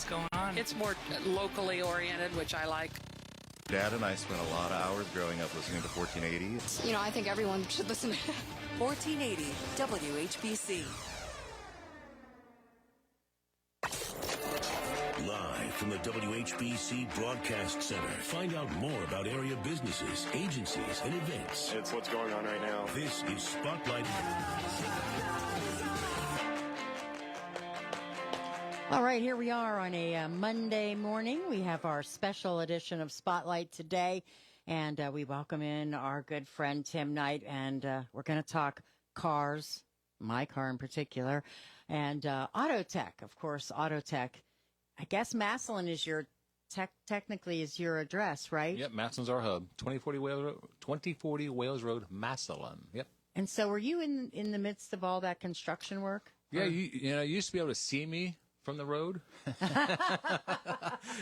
what's going on. It's more locally oriented, which I like. Dad and I spent a lot of hours growing up listening to 1480. You know, I think everyone should listen to 1480 WHBC. Live from the WHBC Broadcast Center. Find out more about area businesses, agencies, and events. It's what's going on right now. This is Spotlight. All right, here we are on a Monday morning. We have our special edition of Spotlight today, and we welcome in our good friend Tim Knight, and we're going to talk cars, my car in particular, and auto tech. Of course, auto tech. I guess Massillon is your technically is your address, right? Yep, Massillon's our hub. 2040 Wales Road, Massillon. Yep. And so, were you in the midst of all that construction work? Yeah, you know, you used to be able to see me from the road.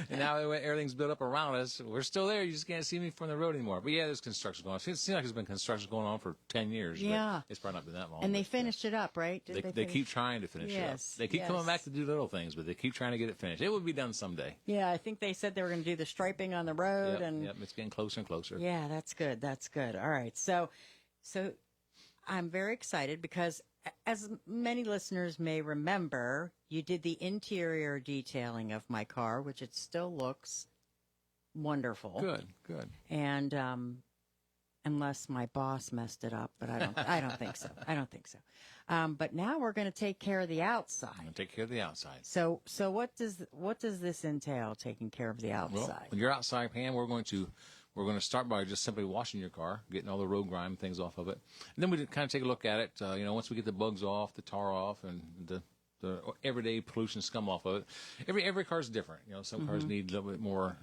And now everything's built up around us. We're still there. You just can't see me from the road anymore. But yeah, there's construction going on. It seems like there's been construction going on for 10 years. Yeah. But it's probably not been that long. And they finished it up, right? They keep trying to finish it up. They keep coming back to do little things, but they keep trying to get it finished. It will be done someday. Yeah, I think they said they were going to do the striping on the road. Yep, it's getting closer and closer. Yeah, that's good. That's good. All right. So I'm very excited because, as many listeners may remember, you did the interior detailing of my car, which it still looks wonderful. Good. And unless my boss messed it up, but I don't think so. I don't think so. But now we're going to take care of the outside. I'm going to take care of the outside. So what does this entail? Taking care of the outside. Well, when you're outside, Pam, we're going to start by just simply washing your car, getting all the road grime things off of it. And then we kind of take a look at it, once we get the bugs off, the tar off, and the everyday pollution scum off of it. Every car is different. Some cars need a little bit more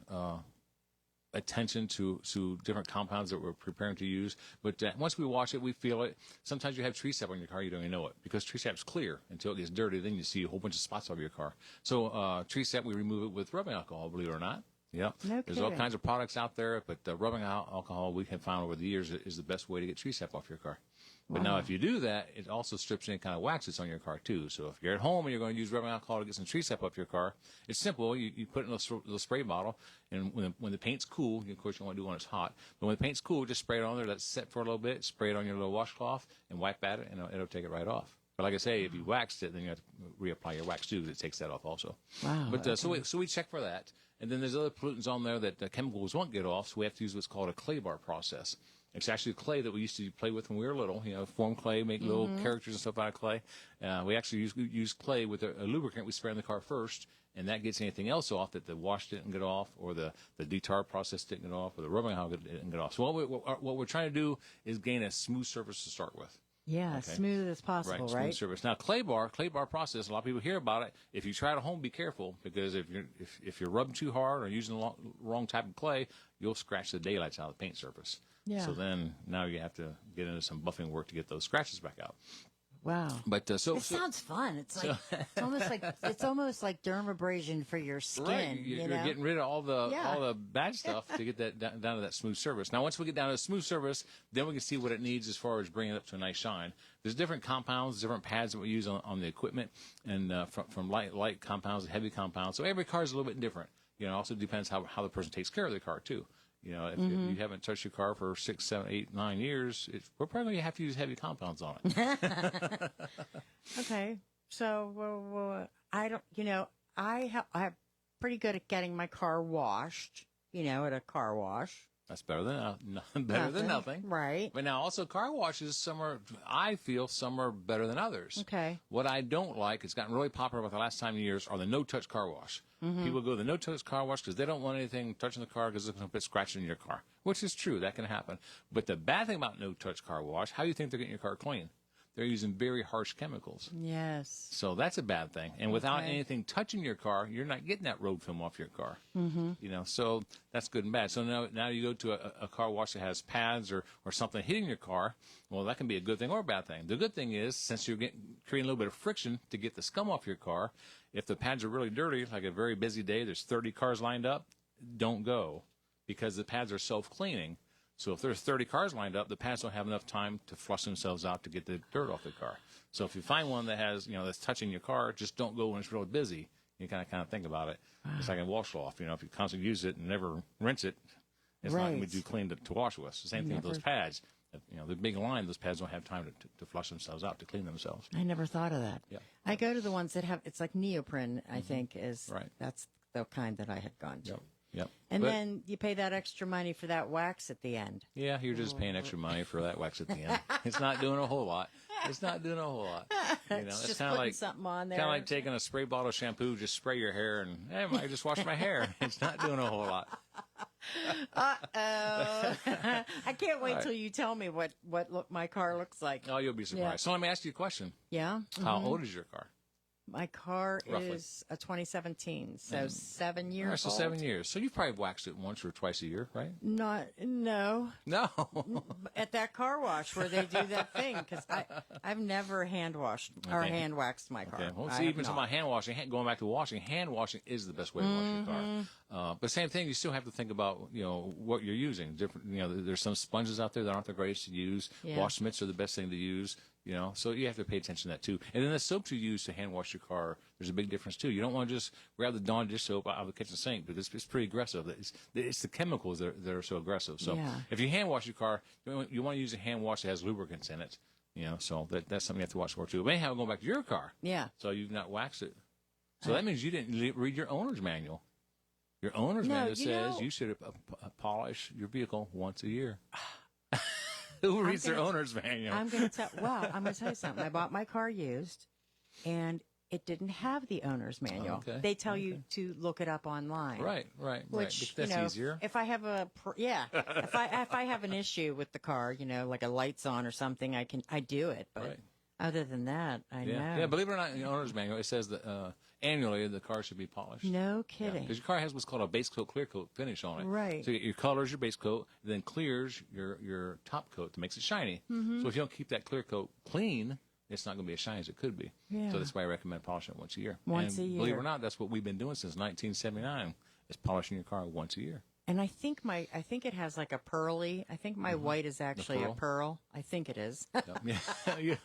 attention to different compounds that we're preparing to use. But once we wash it, we feel it. Sometimes you have tree sap on your car, you don't even know it, because tree sap's clear until it gets dirty. Then you see a whole bunch of spots over your car. So tree sap, we remove it with rubbing alcohol, believe it or not. Yeah, no there's all kinds of products out there, but rubbing alcohol we have found over the years is the best way to get tree sap off your car. But now if you do that, it also strips any kind of wax that's on your car too. So if you're at home and you're going to use rubbing alcohol to get some tree sap off your car, it's simple. You put it in a little spray bottle, and when the paint's cool, of course you want to do it when it's hot, but when the paint's cool, just spray it on there, let it set for a little bit, spray it on your little washcloth, and wipe at it, and it'll take it right off. But like I say, if you waxed it, then you have to reapply your wax too, because it takes that off also. Wow. But so we check for that, and then there's other pollutants on there that chemicals won't get off, so we have to use what's called a clay bar process. It's actually clay that we used to play with when we were little. Form clay, make little characters and stuff out of clay. We actually use clay with a lubricant we spray on the car first, and that gets anything else off that the wash didn't get off, or the detar process didn't get off, or the rubbing alcohol didn't get off. So what we're trying to do is gain a smooth surface to start with. Yeah, okay. Smooth as possible, right? Smooth surface. Now, clay bar process. A lot of people hear about it. If you try it at home, be careful, because if you're rubbing too hard or using the wrong type of clay, you'll scratch the daylights out of the paint surface. Yeah. So then now you have to get into some buffing work to get those scratches back out. Wow. But it sounds fun. It's like it's almost like dermabrasion for your skin. Right. You're getting rid of all the bad stuff to get that down to that smooth surface. Now, once we get down to the smooth surface, then we can see what it needs as far as bringing it up to a nice shine. There's different compounds, different pads that we use on the equipment, and from light compounds to heavy compounds. So every car is a little bit different. It also depends how the person takes care of their car too. If you haven't touched your car for 6, 7, 8, 9 years, we're probably going to have to use heavy compounds on it. Okay. So, I'm pretty good at getting my car washed, at a car wash. That's better than nothing. Right. But now also car washes, I feel some are better than others. Okay. What I don't like, it's gotten really popular about the last 10 years, are the no-touch car wash. People go to the no-touch car wash because they don't want anything touching the car because it's going to put scratches in your car, which is true. That can happen. But the bad thing about no-touch car wash, how do you think they're getting your car clean? They're using very harsh chemicals. Yes. So that's a bad thing. And without anything touching your car, you're not getting that road film off your car. So that's good and bad. So now you go to a car wash that has pads or something hitting your car. Well, that can be a good thing or a bad thing. The good thing is, since you're creating a little bit of friction to get the scum off your car, if the pads are really dirty, like a very busy day, there's 30 cars lined up, don't go, because the pads are self-cleaning. So if there's 30 cars lined up, the pads don't have enough time to flush themselves out to get the dirt off the car. So if you find one that has, that's touching your car, just don't go when it's really busy. You kind of think about it. It's like a wash off. If you constantly use it and never rinse it, it's not going to be too clean to wash with. It's the same thing with those pads. The big line, those pads don't have time to flush themselves out, to clean themselves. I never thought of that. Yeah. I go to the ones that have, it's like neoprene, I think, is Right. That's the kind that I had gone to. Yep. And then you pay that extra money for that wax at the end. Yeah, you're just paying extra money for that wax at the end. It's not doing a whole lot. It's not doing a whole lot. It's just putting something on there. Kind of like taking a spray bottle of shampoo, just spray your hair, and hey, I just wash my hair. It's not doing a whole lot. Uh-oh. I can't wait till you tell me what my car looks like. Oh, you'll be surprised. Yeah. So let me ask you a question. Yeah? How old is your car? My car Roughly. is a 2017, so 7 years All right, so old. 7 years. So you've probably waxed it once or twice a year, right? No. No. At that car wash where they do that thing, because I've never hand washed or Okay. hand waxed my car. Okay. Well, I see, have even talking not. about hand washing, going back to washing, hand washing is the best way to wash your car. But same thing, you still have to think about, what you're using. Different, there's some sponges out there that aren't the greatest to use. Yeah. Wash mitts are the best thing to use. So you have to pay attention to that too. And then the soaps you use to hand wash your car, there's a big difference too. You don't want to just grab the Dawn dish soap out of the kitchen sink, because it's pretty aggressive. It's the chemicals that are so aggressive. So Yeah. if you hand wash your car, you want to use a hand wash that has lubricants in it. So that's something you have to watch for too. But anyhow, going back to your car. Yeah. So you've not waxed it. So that means you didn't read your owner's manual. Your owner's manual says you should polish your vehicle once a year. Who reads their owner's manual? I'm going to tell you something. I bought my car used, and it didn't have the owner's manual. Okay. They tell you to look it up online. Right. Which That's easier. If I have if I have an issue with the car, like a light's on or something, I do it. But Right. other than that, I know. Yeah, believe it or not, in the owner's manual, it says that annually the car should be polished. No kidding. Because your car has what's called a base coat, clear coat finish on it. Right. So your color is your base coat, then clears your top coat that makes it shiny. Mm-hmm. So if you don't keep that clear coat clean, it's not going to be as shiny as it could be. Yeah. So that's why I recommend polishing it once a year. Once a year. Believe it or not, that's what we've been doing since 1979, is polishing your car once a year. And I think it has like a pearly. I think my white is actually a pearl. I think it is. Yeah.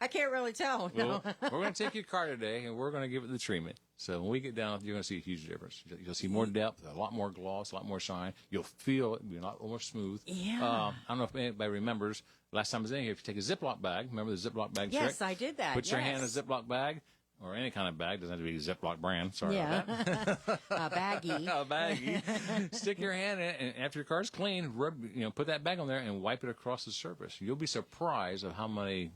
I can't really tell. No. Well, we're going to take your car today, and we're going to give it the treatment. So when we get down, you're going to see a huge difference. You'll see more depth, a lot more gloss, a lot more shine. You'll feel it be a lot more smooth. Yeah. I don't know if anybody remembers, last time I was in here, if you take a Ziploc bag, remember the Ziploc bag trick? Yes, I did that. Put your hand in a yes. Ziploc bag, or any kind of bag. Doesn't have to be a Ziploc brand. Sorry Yeah. about that. A baggie. A baggie. Stick your hand in it, and after your car's clean, put that bag on there and wipe it across the surface. You'll be surprised of how many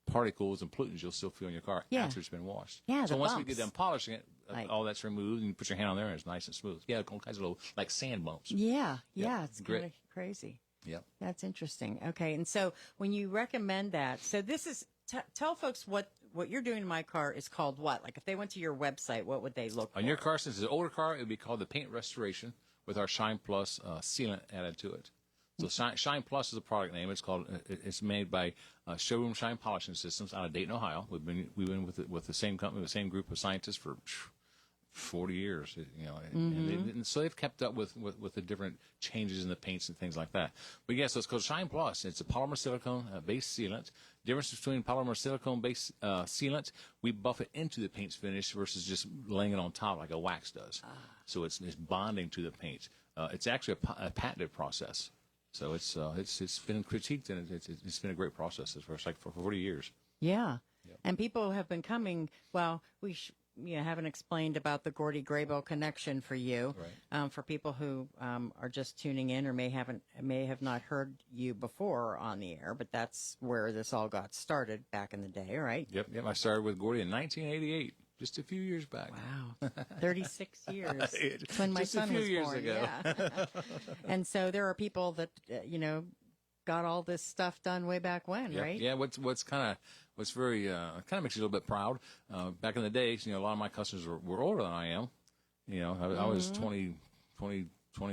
particles and pollutants you'll still feel in your car after it's been washed. Yeah, so the once we bumps. get done polishing it, Like- all that's removed, and you put your hand on there, and it's nice and smooth. Yeah, all kinds of little, like sand bumps. Yeah, Yep. it's Great. kind of crazy. Yep. That's interesting. Okay, and so when you recommend that, so this is tell folks what you're doing in my car is called what? Like if they went to your website, what would they look for? On your car, since it's an older car, it would be called the Paint Restoration with our Shine Plus sealant added to it. So Shine Plus is a product name. It's made by Showroom Shine Polishing Systems out of Dayton, Ohio. We've been with the same company, the same group of scientists for 40 years, and so they've kept up with the different changes in the paints and things like that. But yeah, so it's called Shine Plus. It's a polymer silicone based sealant. Difference between polymer silicone based sealant, we buff it into the paint's finish versus just laying it on top like a wax does. So it's bonding to the paint. It's actually a patented process. So it's been critiqued, and it's been a great process for 40 years. Yeah, and people have been coming. Well, we haven't explained about the Gordy Graybill connection for you, Right. For people who are just tuning in or may have not heard you before on the air. But that's where this all got started back in the day, right? Yep. I started with Gordy in 1988, just a few years back. Wow, 36 years. It's when my Just a son few was years born. ago. Yeah. And so there are people that got all this stuff done way back when, Yeah, right? yeah. What's very kind of makes you a little bit proud. Back in the days, a lot of my customers were older than I am. I was 20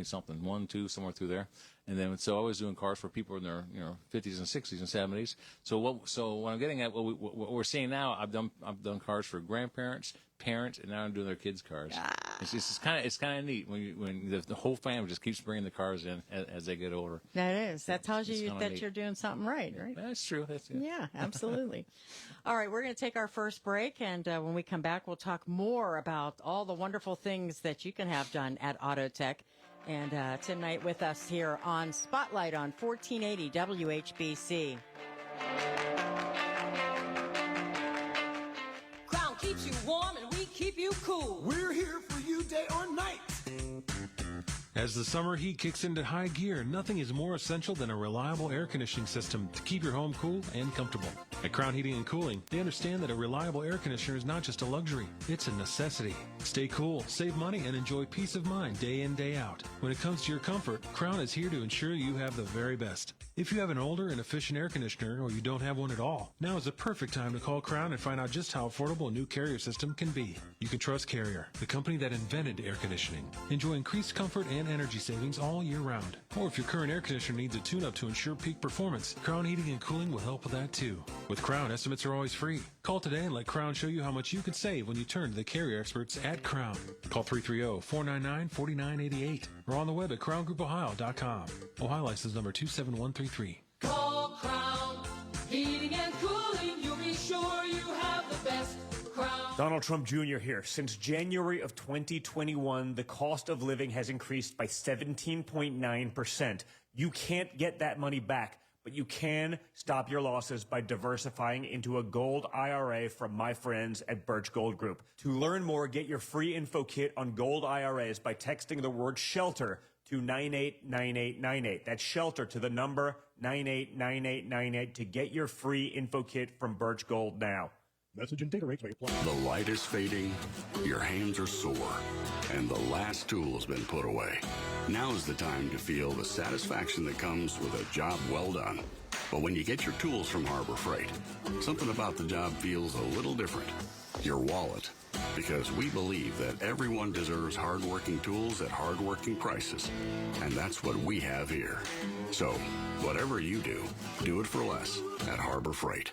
something, 1, 2, somewhere through there. And then, so I was doing cars for people in their, 50s and 60s and 70s. So what I'm getting at, what we're seeing now, I've done cars for grandparents, parents, and now I'm doing their kids' cars. It's kind of neat when the whole family just keeps bringing the cars in as they get older. That is. That tells you that neat. you're doing something right? That's true. Yeah, absolutely. All right, we're going to take our first break, and when we come back, we'll talk more about all the wonderful things that you can have done at Auto Tech. And tonight with us here on Spotlight on 1480 WHBC. Crown keeps you warm and we keep you cool. We're here for you day or night. As the summer heat kicks into high gear, nothing is more essential than a reliable air conditioning system to keep your home cool and comfortable. At Crown Heating and Cooling, they understand that a reliable air conditioner is not just a luxury, it's a necessity. Stay cool, save money, and enjoy peace of mind day in, day out. When it comes to your comfort, Crown is here to ensure you have the very best. If you have an older and efficient air conditioner, or you don't have one at all, now is the perfect time to call Crown and find out just how affordable a new Carrier system can be. You can trust Carrier, the company that invented air conditioning. Enjoy increased comfort and energy savings all year round. Or if your current air conditioner needs a tune-up to ensure peak performance, Crown Heating and Cooling will help with that too. With Crown, estimates are always free. Call today and let Crown show you how much you can save when you turn to the Carrier experts at Crown. Call 330-499-4988 or on the web at crowngroupohio.com. Ohio license number 27133. Call Crown Heating and Cooling. You'll be sure you have the best Crown. Donald Trump Jr. here. Since January of 2021, the cost of living has increased by 17.9%. You can't get that money back, but you can stop your losses by diversifying into a gold IRA from my friends at Birch Gold Group. To learn more, get your free info kit on gold IRAs by texting the word SHELTER to 989898. That's SHELTER to the number 989898 to get your free info kit from Birch Gold now. Message and data rates may apply. The light is fading, your hands are sore, and the last tool has been put away. Now is the time to feel the satisfaction that comes with a job well done. But when you get your tools from Harbor Freight, something about the job feels a little different. Your wallet. Because we believe that everyone deserves hardworking tools at hardworking prices. And that's what we have here. So, whatever you do, do it for less at Harbor Freight.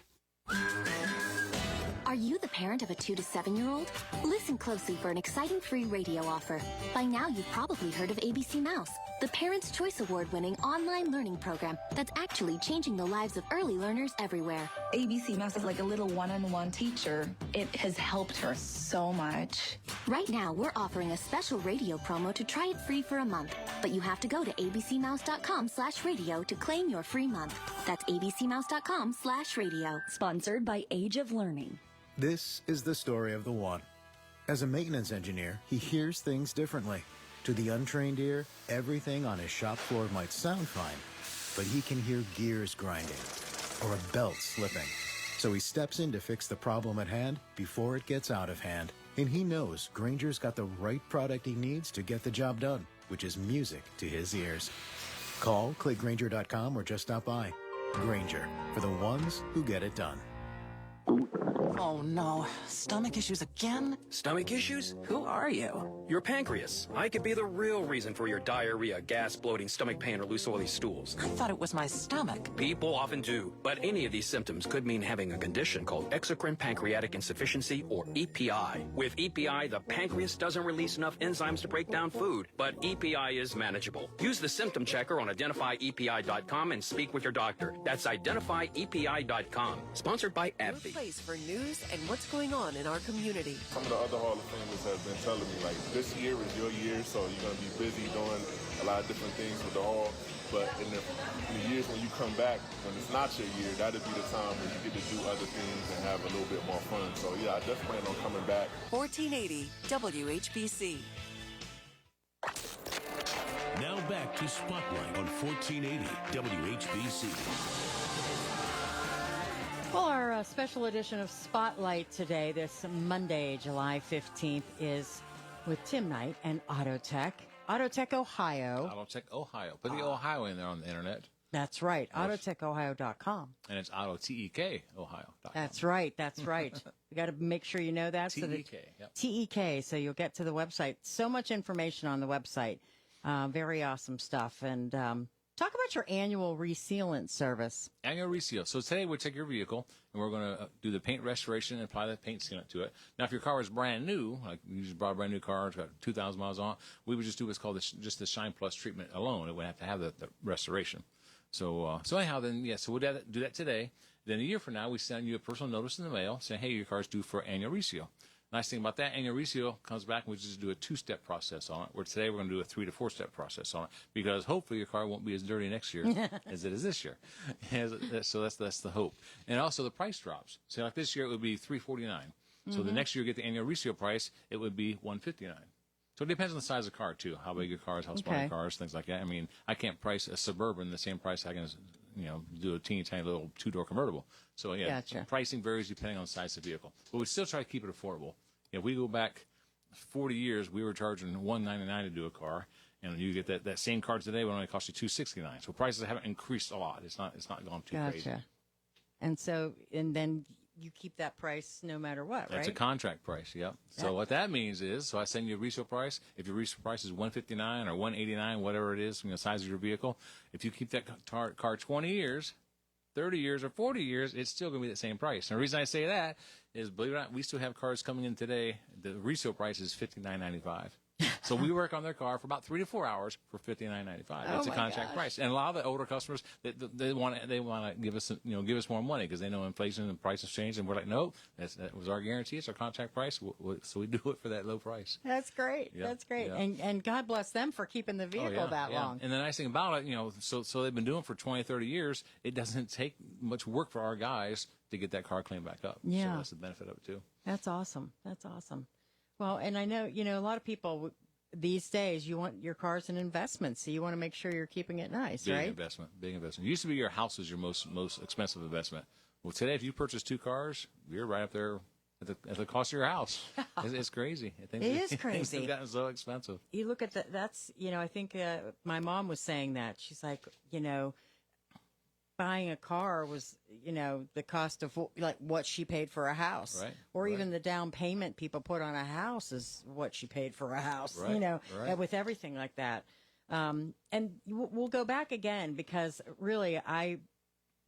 Are you the parent of a 2 to 7-year-old? Listen closely for an exciting free radio offer. By now, you've probably heard of ABC Mouse, the Parents' Choice Award-winning online learning program that's actually changing the lives of early learners everywhere. ABC Mouse is like a little one-on-one teacher. It has helped her so much. Right now, we're offering a special radio promo to try it free for a month. But you have to go to abcmouse.com/radio to claim your free month. That's abcmouse.com/radio. Sponsored by Age of Learning. This is the story of the one. As a maintenance engineer, he hears things differently. To the untrained ear, everything on his shop floor might sound fine, but he can hear gears grinding or a belt slipping. So he steps in to fix the problem at hand before it gets out of hand. And he knows Grainger's got the right product he needs to get the job done, which is music to his ears. Call, click Grainger.com, or just stop by. Grainger, for the ones who get it done. Oh no, stomach issues again? Stomach issues? Who are you? Your pancreas. I could be the real reason for your diarrhea, gas, bloating, stomach pain, or loose oily stools. I thought it was my stomach. People often do, but any of these symptoms could mean having a condition called exocrine pancreatic insufficiency, or EPI. With EPI, the pancreas doesn't release enough enzymes to break down food, but EPI is manageable. Use the symptom checker on identifyepi.com and speak with your doctor. That's identifyepi.com. Sponsored by AbbVie. Your place for news and what's going on in our community. Some of the other Hall of Famers have been telling me, like, this year is your year, so you're going to be busy doing a lot of different things with the Hall. But in the years when you come back, when it's not your year, that'll be the time when you get to do other things and have a little bit more fun. So, yeah, I definitely plan on coming back. 1480 WHBC. Now back to Spotlight on 1480 WHBC. Well, our special edition of Spotlight today, this Monday, July 15th, is with Tim Knight and Auto Tech. Auto Tech Ohio. Auto Tech Ohio. Put the Ohio in there on the internet. That's right. AutoTechOhio.com. And it's AutoTEKOhio.com. That's right. That's right. You got to make sure you know that. TEK. Yep. TEK. So you'll get to the website. So much information on the website. Very awesome stuff. And Talk about your annual resealant service. Annual reseal. So today we'll take your vehicle and we're going to do the paint restoration and apply the paint sealant to it. Now, if your car is brand new, like you just bought a brand new car, it's got 2,000 miles on it, we would just do what's called just the Shine Plus treatment alone. It would have to have the restoration. So anyhow, then, so we'll do that today. Then a year from now, we send you a personal notice in the mail saying, hey, your car's due for annual reseal. Nice thing about that, annual reseal comes back and we just do a 2-step process on it, where today we're going to do a 3 to 4-step process on it, because hopefully your car won't be as dirty next year as it is this year. So that's the hope. And also the price drops. So like this year, it would be $349. So the next year you get the annual reseal price, it would be $159. So it depends on the size of the car, too, how big your car is, how small your car is, things like that. I mean, I can't price a Suburban the same price I can, do a teeny tiny little 2-door convertible. So, Gotcha. Pricing varies depending on the size of the vehicle. But we still try to keep it affordable. If we go back 40 years, we were charging $199 to do a car, and you get that same car today would only cost you $269. So prices haven't increased a lot. It's not gone too crazy. And then you keep that price no matter what, right? That's a contract price, yep. So what that means is, so I send you a resale price. If your resale price is $159 or $189, whatever it is, the size of your vehicle, if you keep that car 20 years, 30 years, or 40 years, it's still going to be the same price. And the reason I say that is, believe it or not, we still have cars coming in today. The resale price is $59.95. So we work on their car for about 3 to 4 hours for $59.95. That's a contract price. And a lot of the older customers, they want to give us more money because they know inflation and prices change. And we're like, no, that was our guarantee. It's our contract price. So we do it for that low price. That's great. Yep. That's great. Yep. And God bless them for keeping the vehicle that long. And the nice thing about it, so they've been doing it for 20, 30 years. It doesn't take much work for our guys to get that car cleaned back up. Yeah. So that's the benefit of it, too. That's awesome. That's awesome. Well, and I know, a lot of people these days, you want your car's an investment, so you want to make sure you're keeping it nice, Big right? investment. It used to be your house was your most expensive investment. Well, today, if you purchase 2 cars, you're right up there at the cost of your house. It's crazy. It is crazy. Things have gotten so expensive. You look at that's, I think my mom was saying that. She's like, buying a car was, the cost of what she paid for a house, right, or right. even the down payment people put on a house is what she paid for a house, right, right. with everything like that. And we'll go back again because really I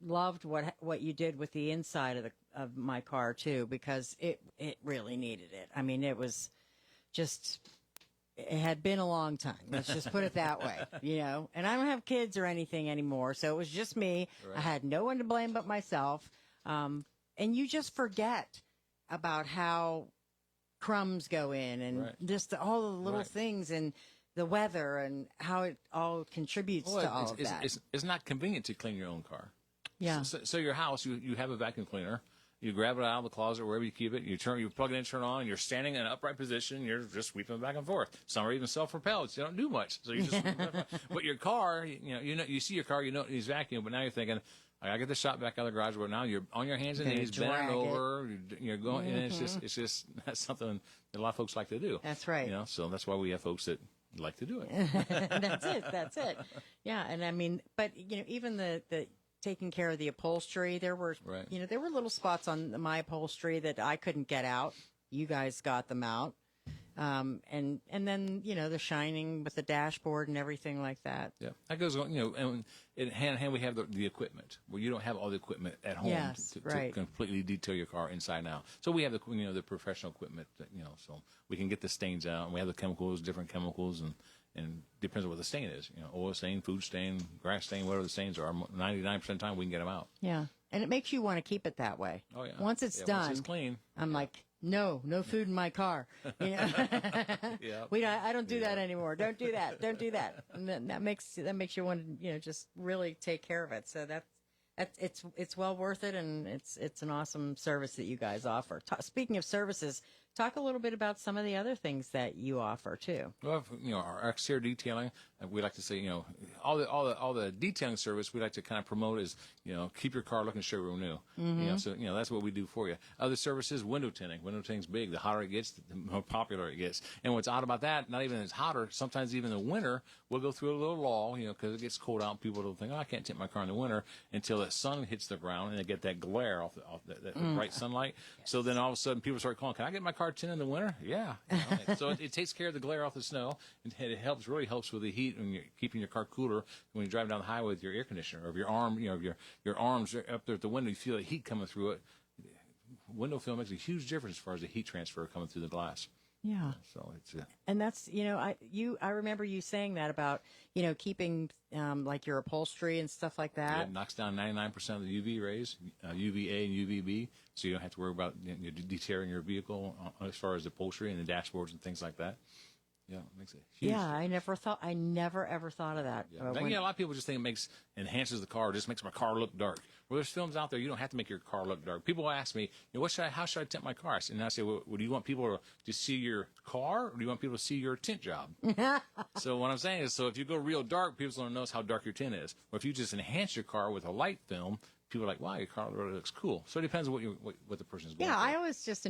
loved what you did with the inside of my car too, because it really needed it. I mean, it was just. It had been a long time. Let's just put it that way, And I don't have kids or anything anymore, so it was just me. Right. I had no one to blame but myself. And you just forget about how crumbs go in and just all the little things and the weather and how it all contributes to all of that. It's not convenient to clean your own car. Yeah. So your house, you have a vacuum cleaner. You grab it out of the closet, wherever you keep it. You plug it in, turn it on. And you're standing in an upright position. You're just sweeping it back and forth. Some are even self-propelled. So you don't do much. So you just. But your car, you see your car. It needs vacuum. But now you're thinking, I gotta get the shop back out of the garage. But now you're on your hands and knees, bending over. You're going, and it's just that's something that a lot of folks like to do. That's right. So that's why we have folks that like to do it. That's it. Yeah, and I mean, but even the taking care of the upholstery. There were, there were little spots on my upholstery that I couldn't get out. You guys got them out. And then, the shining with the dashboard and everything like that. Yeah. That goes on, and hand in hand we have the equipment where you don't have all the equipment at home to completely detail your car inside and out. So we have the professional equipment that, so we can get the stains out, and we have the chemicals, different chemicals, and depends on what the stain is. Oil stain, food stain, grass stain, whatever the stains are. 99% of the time we can get them out. Yeah. And it makes you want to keep it that way. Oh, yeah. Once it's done. Once it's clean. I'm like, no food in my car. I don't do that anymore. Don't do that. Don't do that. And then that makes you want to, just really take care of it. So it's well worth it. And it's an awesome service that you guys offer. Speaking of services, talk a little bit about some of the other things that you offer too. Well, our exterior detailing, we like to say, all the detailing service we like to kind of promote is, keep your car looking showroom new. Mm-hmm. So that's what we do for you. Other services, window tinting. Window tinting's big. The hotter it gets, the more popular it gets. And what's odd about that, not even it's hotter. Sometimes even in the winter, we'll go through a little lull, because it gets cold out. And people will think, I can't tint my car in the winter until the sun hits the ground and they get that glare off that bright sunlight. Yes. So then all of a sudden people start calling, can I get my car car tint in the winter? Yeah. So it takes care of the glare off the snow, and it really helps with the heat when you're keeping your car cooler when you're driving down the highway with your air conditioner, or if your arm, your arms are up there at the window, you feel the heat coming through it. Window film makes a huge difference as far as the heat transfer coming through the glass. Yeah. So it's and that's, I remember you saying that about, keeping like your upholstery and stuff like that. Yeah, it knocks down 99% of the UV rays, UVA and UVB, so you don't have to worry about deterring your vehicle as far as the upholstery and the dashboards and things like that. Yeah, it makes a huge difference. I never ever thought of that. Yeah. A lot of people just think it enhances the car, just makes my car look dark. Well, there's films out there, you don't have to make your car look dark. People ask me, how should I tint my car? And I say, well, do you want people to see your car, or do you want people to see your tint job? So what I'm saying is, so if you go real dark, people don't notice how dark your tint is. Or if you just enhance your car with a light film, people are like, wow, your car really looks cool. So it depends on what the person's going for. I always just,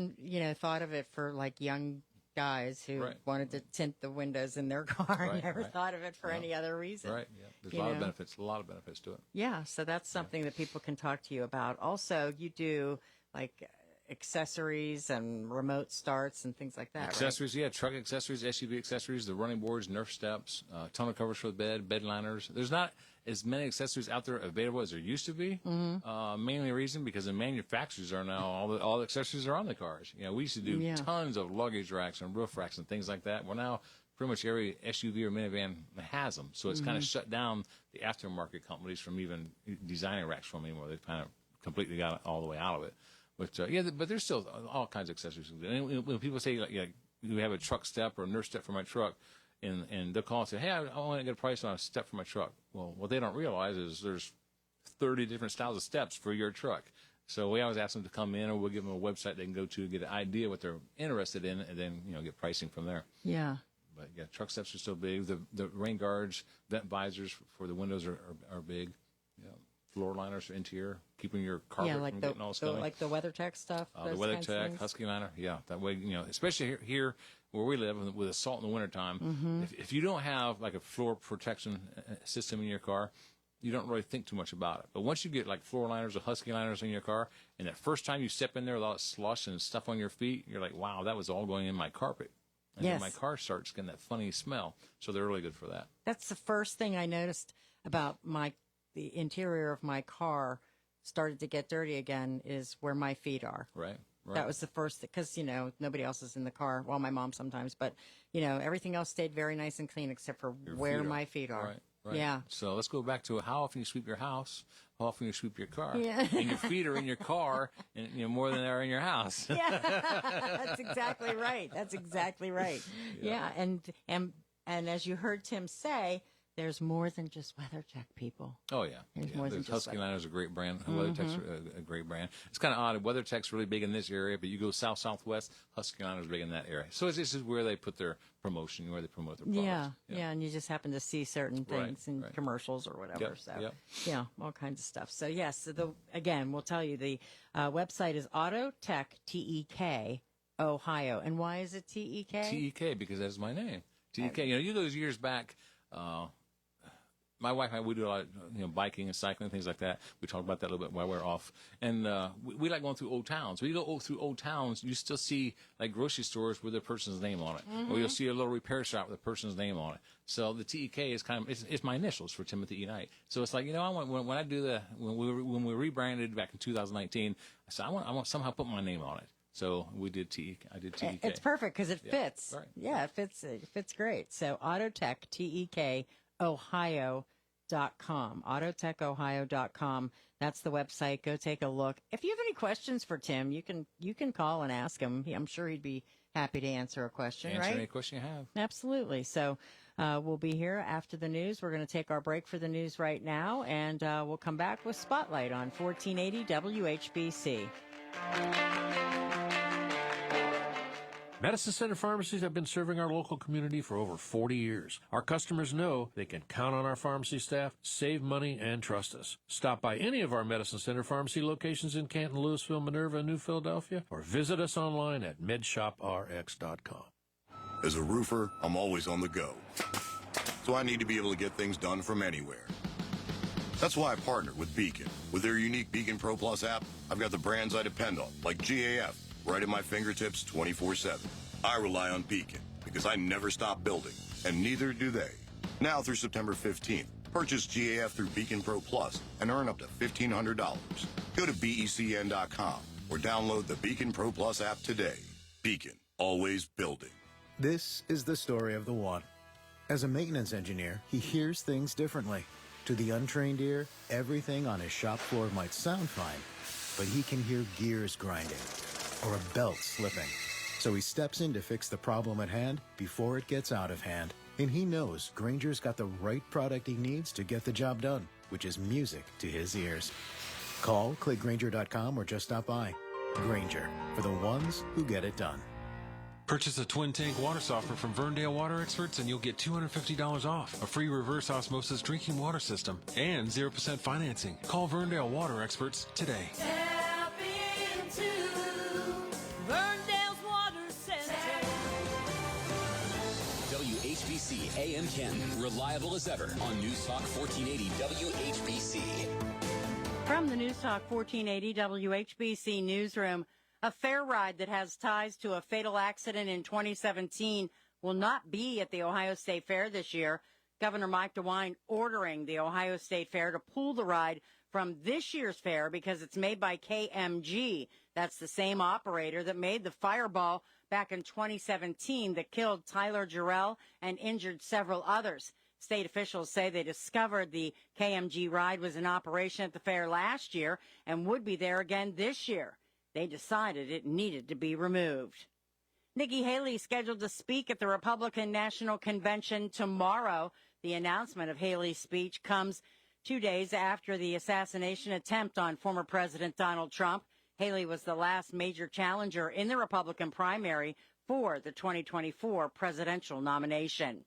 thought of it for like young guys who wanted to tint the windows in their car. Never thought of it for any other reason. Right, yeah. There's a lot of benefits to it. Yeah, so that's something that people can talk to you about. Also, you do like accessories and remote starts and things like that, Accessories, yeah, truck accessories, SUV accessories, the running boards, Nerf steps, tonneau covers for the bed liners. There's not as many accessories out there available as there used to be. Mainly reason because the manufacturers are now, all the accessories are on the cars. We used to do tons of luggage racks and roof racks and things like that. Well, now pretty much every SUV or minivan has them. So it's kind of shut down the aftermarket companies from even designing racks for them anymore. They've kind of completely got all the way out of it. But but there's still all kinds of accessories. And when people say, you have a truck step or a Nerf step for my truck, and they'll call and say, hey, I want to get a price on a step for my truck. Well, what they don't realize is there's 30 different styles of steps for your truck. So we always ask them to come in, or we'll give them a website they can go to, get an idea what they're interested in, and then get pricing from there. Yeah. But yeah, truck steps are still big. The rain guards, vent visors for the windows are big. Yeah. Floor liners for interior, keeping your carpet from getting all scummy. Like the WeatherTech stuff. The WeatherTech, Husky liner, yeah. That way, especially here where we live with the salt in the wintertime, if you don't have like a floor protection system in your car, you don't really think too much about it. But once you get like floor liners or Husky liners in your car, and that first time you step in there with all that slush and stuff on your feet, you're like, wow, that was all going in my carpet. And then my car starts getting that funny smell. So they're really good for that. That's the first thing I noticed about the interior of my car started to get dirty again, is where my feet are. Right. That was the first, because, nobody else is in the car. Well, my mom sometimes, but, everything else stayed very nice and clean except for where my feet are. Right. Yeah. So let's go back to how often you sweep your house, how often you sweep your car. Yeah. And your feet are in your car, and more than they are in your house. Yeah, that's exactly right. That's exactly right. Yeah. And as you heard Tim say, there's more than just WeatherTech, people. Oh, yeah. There's more than just Husky Liner's a great brand. WeatherTech's a great brand. It's kind of odd. WeatherTech's really big in this area, but you go southwest, Husky Liner's big in that area. So this is where they put their promotion, where they promote their products. Yeah, and you just happen to see certain things in commercials or whatever. Yeah, all kinds of stuff. So, yes, again, we'll tell you, the website is Autotech, TEK, Ohio. And why is it TEK? TEK, because that is my name. TEK. You those years back, my wife and I, we do a lot of, biking and cycling, things like that. We talk about that a little bit while we're off. And we like going through old towns. When you go through old towns, you still see, like, grocery stores with a person's name on it. Or you'll see a little repair shop with a person's name on it. So the TEK is kind of, it's my initials for Timothy E. Knight. So it's like, I want, when I do when we rebranded back in 2019, I said, I want somehow put my name on it. So I did TEK. It's perfect because it fits. Right. Yeah, it fits great. So Autotech, TEK, Ohio.com. Autotechohio.com. That's the website. Go take a look. If you have any questions for Tim, you can call and ask him. I'm sure he'd be happy to answer a question, Answer any question you have. Absolutely. So we'll be here after the news. We're going to take our break for the news right now, and we'll come back with Spotlight on 1480 WHBC. Medicine Center pharmacies have been serving our local community for over 40 years. Our customers know they can count on our pharmacy staff, save money, and trust us. Stop by any of our Medicine Center pharmacy locations in Canton, Louisville, Minerva, and New Philadelphia, or visit us online at medshoprx.com. As a roofer, I'm always on the go. So I need to be able to get things done from anywhere. That's why I partnered with Beacon. With their unique Beacon Pro Plus app, I've got the brands I depend on, like GAF, right at my fingertips 24/7. I rely on Beacon because I never stop building, and neither do they. Now through September 15th, purchase GAF through Beacon Pro Plus and earn up to $1,500. Go to BECN.com or download the Beacon Pro Plus app today. Beacon, always building. This is the story of the one. As a maintenance engineer, he hears things differently. To the untrained ear, everything on his shop floor might sound fine, but he can hear gears grinding or a belt slipping. So he steps in to fix the problem at hand before it gets out of hand. And he knows Granger's got the right product he needs to get the job done, which is music to his ears. Call, click Granger.com, or just stop by. Granger, for the ones who get it done. Purchase a twin tank water softener from Verndale Water Experts and you'll get $250 off, a free reverse osmosis drinking water system, and 0% financing. Call Verndale Water Experts today. Tap into Verndale's Water Center. WHBC AM 10, reliable as ever on News Talk 1480 WHBC. From the News Talk 1480 WHBC newsroom, a fair ride that has ties to a fatal accident in 2017 will not be at the Ohio State Fair this year. Governor Mike DeWine ordering the Ohio State Fair to pull the ride from this year's fair because it's made by KMG. That's the same operator that made the Fireball back in 2017 that killed Tyler Jarrell and injured several others. State officials say they discovered the KMG ride was in operation at the fair last year and would be there again this year. They decided it needed to be removed. Nikki Haley scheduled to speak at the Republican National Convention tomorrow. The announcement of Haley's speech comes 2 days after the assassination attempt on former President Donald Trump. Haley was the last major challenger in the Republican primary for the 2024 presidential nomination.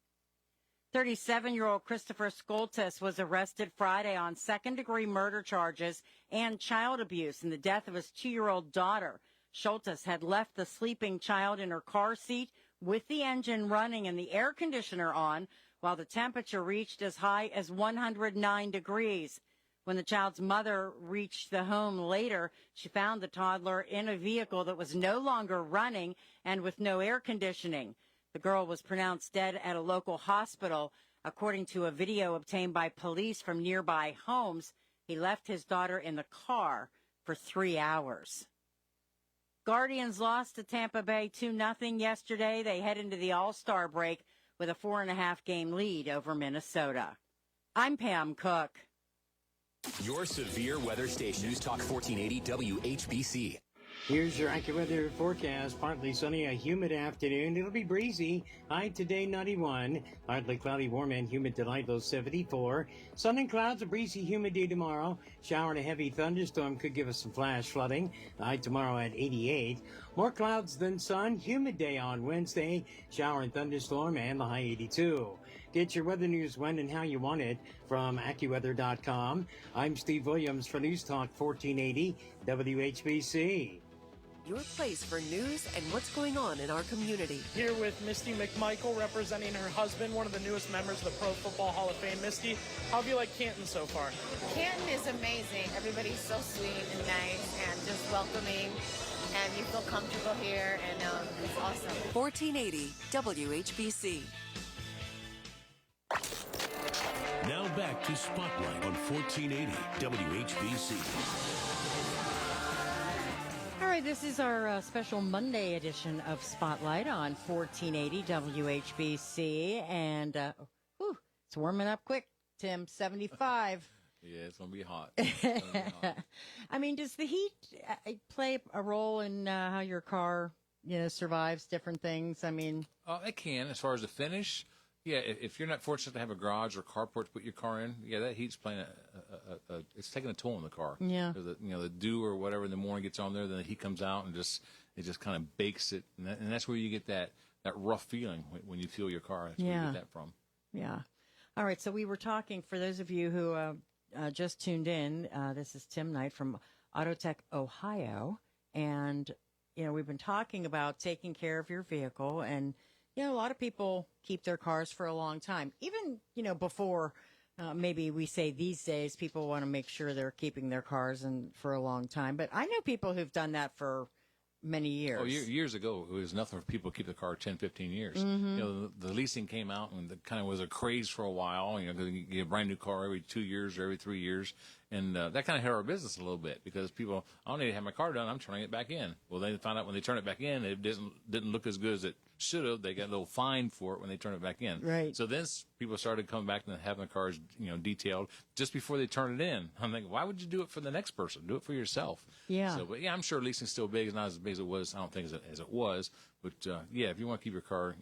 37-year-old Christopher Skoltis was arrested Friday on second-degree murder charges and child abuse in the death of his 2-year-old daughter. Skoltis had left the sleeping child in her car seat with the engine running and the air conditioner on while the temperature reached as high as 109 degrees. When the child's mother reached the home later, she found the toddler in a vehicle that was no longer running and with no air conditioning. The girl was pronounced dead at a local hospital. According to a video obtained by police from nearby homes, he left his daughter in the car for 3 hours. Guardians lost to Tampa Bay 2-0 yesterday. They head into the All-Star break with a 4.5-game lead over Minnesota. I'm Pam Cook. Your severe weather station, News Talk 1480 WHBC. Here's your AccuWeather forecast. Partly sunny, a humid afternoon. It'll be breezy. High today, 91. Partly cloudy, warm and humid tonight, low 74. Sun and clouds, a breezy, humid day tomorrow. Shower and a heavy thunderstorm could give us some flash flooding. High tomorrow at 88. More clouds than sun. Humid day on Wednesday. Shower and thunderstorm and the high 82. Get your weather news when and how you want it from AccuWeather.com. I'm Steve Williams for News Talk 1480 WHBC. Your place for news and what's going on in our community. Here with Misty McMichael, representing her husband, one of the newest members of the Pro Football Hall of Fame. Misty, how have you liked Canton so far? Canton is amazing. Everybody's so sweet and nice and just welcoming, and you feel comfortable here, and it's awesome. 1480 WHBC. Now back to Spotlight on 1480 WHBC. All right, this is our special Monday edition of Spotlight on 1480 WHBC. And it's warming up quick, Tim, 75. Yeah, it's going to be hot. I mean, does the heat play a role in how your car, survives different things? I mean, it can, as far as the finish. Yeah, if you're not fortunate to have a garage or carport to put your car in, yeah, that heat's playing it's taking a toll on the car. Yeah. The dew or whatever in the morning gets on there, then the heat comes out and it just kind of bakes it, and that's where you get that rough feeling when you feel your car. That's where you get that from. Yeah. All right, so we were talking, for those of you who just tuned in, this is Tim Knight from Autotech Ohio, and we've been talking about taking care of your vehicle, and a lot of people keep their cars for a long time. Even, before maybe we say these days, people want to make sure they're keeping their cars for a long time. But I know people who've done that for many years. Oh, years ago, it was nothing for people to keep the car 10, 15 years. Mhm. You know, the leasing came out, and it kind of was a craze for a while. You know, 'cause you get a brand new car every 2 years or every 3 years. And that kind of hurt our business a little bit because people, I don't need to have my car done. I'm turning it back in. Well, they found out when they turn it back in, it didn't look as good as it should have. They got a little fine for it when they turn it back in. Right. So then people started coming back and having the cars, detailed just before they turn it in. I'm thinking, why would you do it for the next person? Do it for yourself. Yeah. So, but yeah, I'm sure leasing's still big. It's not as big as it was. I don't think as it was. But yeah, if you want to keep your car,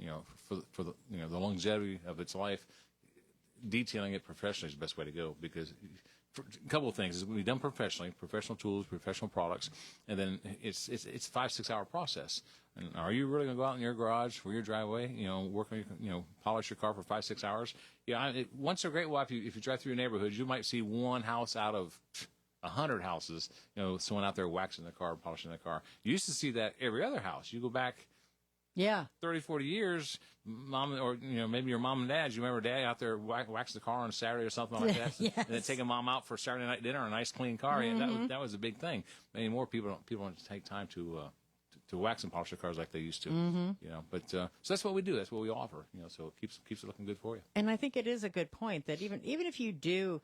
for the the longevity of its life, detailing it professionally is the best way to go because. A couple of things is we done professionally, professional tools, professional products, and then it's 5-6 hour process. And are you really going to go out in your garage or your driveway, work on polish your car for 5-6 hours? Yeah, once in a great while, if you drive through your neighborhood, you might see one house out of 100 houses, someone out there waxing the car, polishing the car. You used to see that every other house. You go back. Yeah. 30, 40 years, mom, or, maybe your mom and dad, you remember dad out there waxing the car on Saturday or something like that? Yes. And then taking mom out for Saturday night dinner, a nice clean car. Mm-hmm. Yeah, that was a big thing. Anymore, people don't take time to wax and polish their cars like they used to. Mm-hmm. But so that's what we do. That's what we offer. So it keeps it looking good for you. And I think it is a good point that even if you do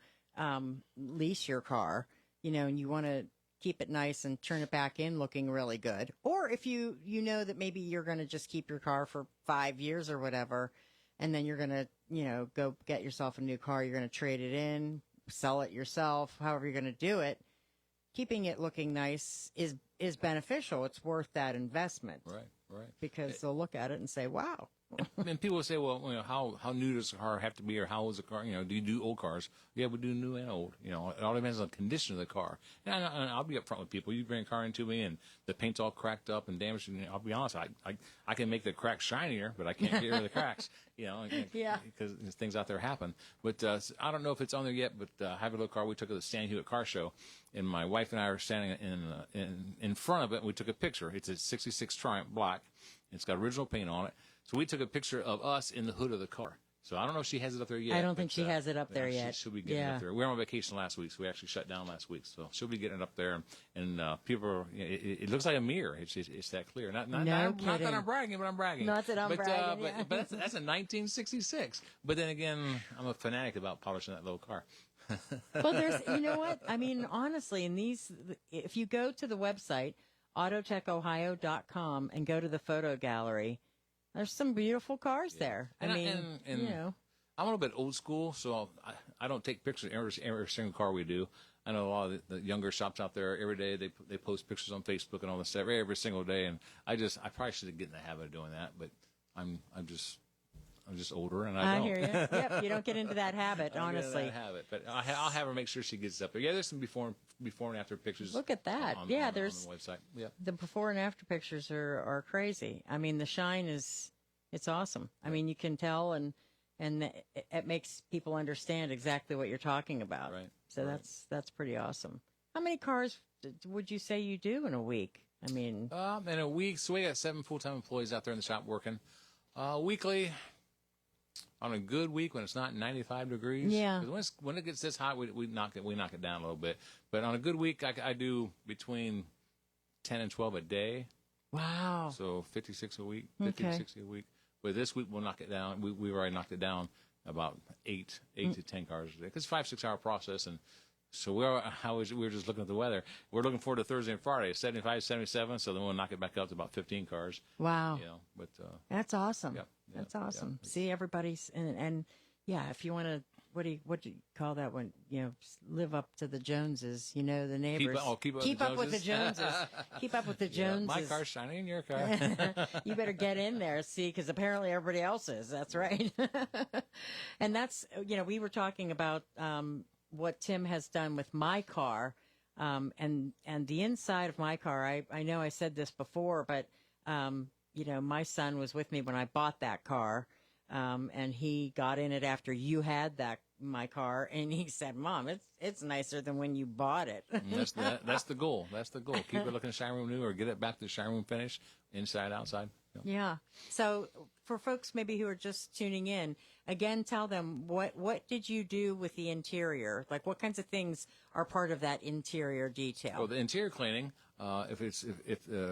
lease your car, and you want to keep it nice and turn it back in looking really good. Or if you know that maybe you're going to just keep your car for 5 years or whatever, and then you're going to, go get yourself a new car, you're going to trade it in, sell it yourself, however you're going to do it, keeping it looking nice is beneficial. It's worth that investment. Right. Because they'll look at it and say, wow. And people will say, well, how new does the car have to be, or how old is the car? Do you do old cars? Yeah, we do new and old. It all depends on the condition of the car. And I'll be upfront with people. You bring a car into me, and the paint's all cracked up and damaged. And I'll be honest, I can make the cracks shinier, but I can't get rid of the cracks. Yeah. Because things out there happen. But I don't know if it's on there yet. But I have a little car we took at the Stan Hewitt Car Show, and my wife and I are standing in front of it. And we took a picture. It's a '66 Triumph Black. It's got original paint on it. So we took a picture of us in the hood of the car. So I don't know if she has it up there yet. I don't think she has it up there yet. She'll be getting it up there. We were on vacation last week, so we actually shut down last week. So she'll be getting it up there. And people are, it looks like a mirror. It's that clear. Not that I'm bragging, but I'm bragging. Not that I'm bragging. But that's a 1966. But then again, I'm a fanatic about polishing that little car. Well, there's, you know what? I mean, honestly, if you go to the website, autotechohio.com, and go to the photo gallery, there's some beautiful cars there. And I'm a little bit old school, so I don't take pictures of every single car we do. I know a lot of the younger shops out there every day they post pictures on Facebook and all this stuff every single day, and I probably should get in the habit of doing that, but I'm just older, and I don't. Hear you. Yep, you don't get into that habit, honestly. That habit, but I'll have her make sure she gets up there. Yeah, there's some before and after pictures. Look at that. On there's the website. Yeah, the before and after pictures are crazy. I mean, the shine it's awesome. I mean, you can tell, and it makes people understand exactly what you're talking about. Right. So that's pretty awesome. How many cars would you say you do in a week? I mean, in a week, so we got 7 full-time employees out there in the shop working. Weekly, on a good week when it's not 95 degrees. Yeah. When it gets this hot, we knock it down a little bit. But on a good week, I do between 10 and 12 a day. Wow. So 56 a week, 50 to 60 a week. But this week we'll knock it down. We've already knocked it down about 8 to 10 cars a day. It's a 5-6 hour process, and so we were just looking at the weather. We're looking forward to Thursday and Friday, 75, 77. So then we'll knock it back up to about 15 cars. Wow. But that's awesome. Yeah, that's awesome. See, everybody's and yeah, if you want to. What do you call that when, live up to the Joneses, the neighbors. Keep up with the Joneses. Keep up with the Joneses. My car's shining in your car. You better get in there, see, because apparently everybody else is. That's right. And that's, we were talking about what Tim has done with my car, and the inside of my car. I know I said this before, but, my son was with me when I bought that car. And he got in it after you had my car, and he said, "Mom, it's nicer than when you bought it." That's the goal. That's the goal. Keep it looking shine room new, or get it back to shine room finish, inside, outside. Yeah. So for folks maybe who are just tuning in, again, tell them what did you do with the interior? Like, what kinds of things are part of that interior detail? Well, the interior cleaning. If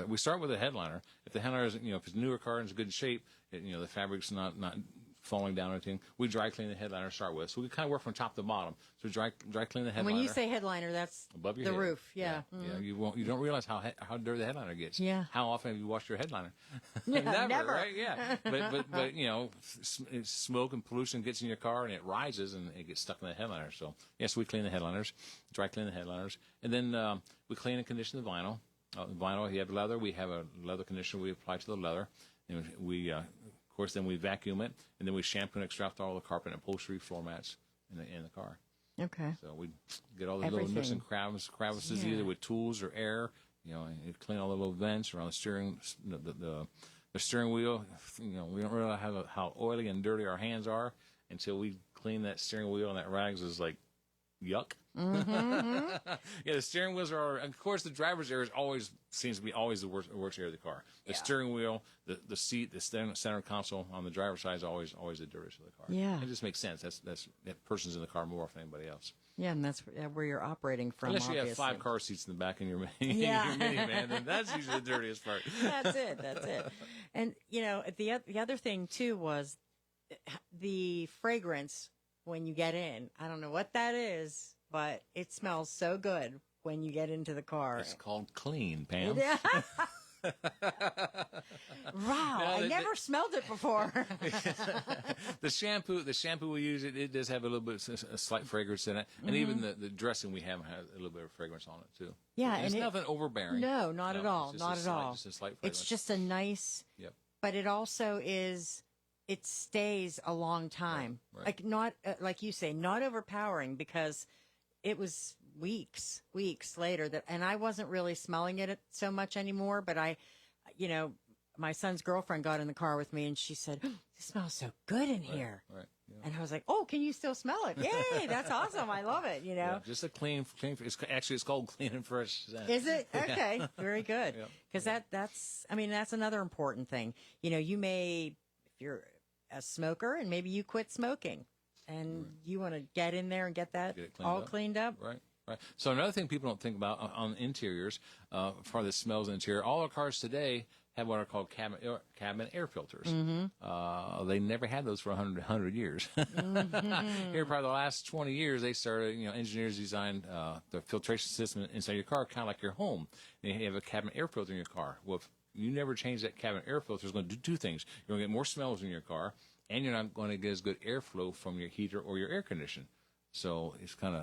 we start with a headliner, if the headliner is, if it's a newer car and it's in good shape, the fabric's not falling down or anything, we dry clean the headliner to start with. So we kind of work from top to bottom. So dry clean the headliner. When you say headliner, that's above your the head. roof. Yeah. Yeah. You don't realize how dirty the headliner gets. Yeah. How often have you washed your headliner? Never. Right? Yeah. But smoke and pollution gets in your car and it rises and it gets stuck in the headliner. So yes, we clean the headliners, dry clean the headliners, and then we clean and condition the vinyl. Vinyl, you have leather. We have a leather conditioner we apply to the leather, and we of course, then we vacuum it, and then we shampoo and extract all the carpet and upholstery floor mats in the car. Okay. So we get all the little nooks and crevices either with tools or air. And clean all the little vents around the steering, the steering wheel. We don't realize how oily and dirty our hands are until we clean that steering wheel, and that rags is like yuck. Mm-hmm. Yeah, the steering wheels are, of course, the driver's area seems to be always the worst area of the car. The steering wheel, the seat, the center console on the driver's side is always the dirtiest of the car. Yeah. It just makes sense. That person's in the car more often than anybody else. Yeah, and that's where you're operating from. Unless you obviously. have 5 car seats in the back in your Yeah. minivan, then that's usually the dirtiest part. That's it. And, the other thing, too, was the fragrance when you get in. I don't know what that is, but it smells so good when you get into the car. It's called clean, Pam. Wow, I never smelled it before. The shampoo we use, it does have a little bit of a slight fragrance in it, and even the dressing we have has a little bit of fragrance on it too. Yeah, and it's nothing overbearing. No, not at all. Not at all. Just a slight fragrance. It's just a nice. Yep. But it also is. It stays a long time. Right. Like not like you say, not overpowering, because it was weeks later and I wasn't really smelling it so much anymore. But my son's girlfriend got in the car with me and she said, "Oh, it smells so good in here." Right. Yeah. And I was like, "Oh, can you still smell it?" Yay, that's awesome. I love it. Yeah, just a clean. It's called clean and fresh scent. Is it? Okay, very good. Because Yeah. that's another important thing. You may, if you're a smoker and maybe you quit smoking and you want to get in there and get that all cleaned up. Right. So another thing people don't think about on interiors, for the smells in the interior, all our cars today have what are called cabin air filters. Mm-hmm. They never had those for 100 years. Mm-hmm. Here, probably the last 20 years, they started, engineers designed the filtration system inside your car, kind of like your home. And you have a cabin air filter in your car. Well, if you never change that cabin air filter, it's going to do 2 things. You're going to get more smells in your car, and you're not going to get as good airflow from your heater or your air conditioner. So it's kind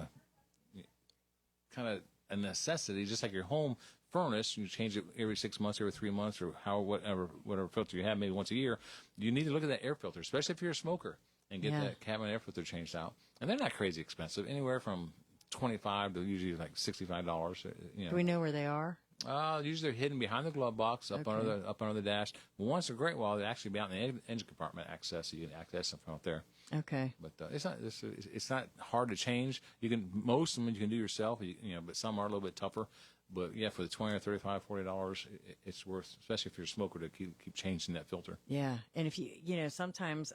of a necessity, just like your home furnace. You change it every 6 months, every 3 months, or whatever filter you have, maybe once a year. You need to look at that air filter, especially if you're a smoker, and get that cabin air filter changed out. And they're not crazy expensive, anywhere from $25 to usually like $65. Do we know where they are? Usually they're hidden behind the glove box, up under the dash. But once in a great while, they actually be out in the engine compartment access, so you can access them from out there. Okay. But it's not hard to change. Most of them you can do yourself, but some are a little bit tougher. But yeah, for the $20 or $35, $40, it's worth, especially if you're a smoker, to keep changing that filter. Yeah, and if sometimes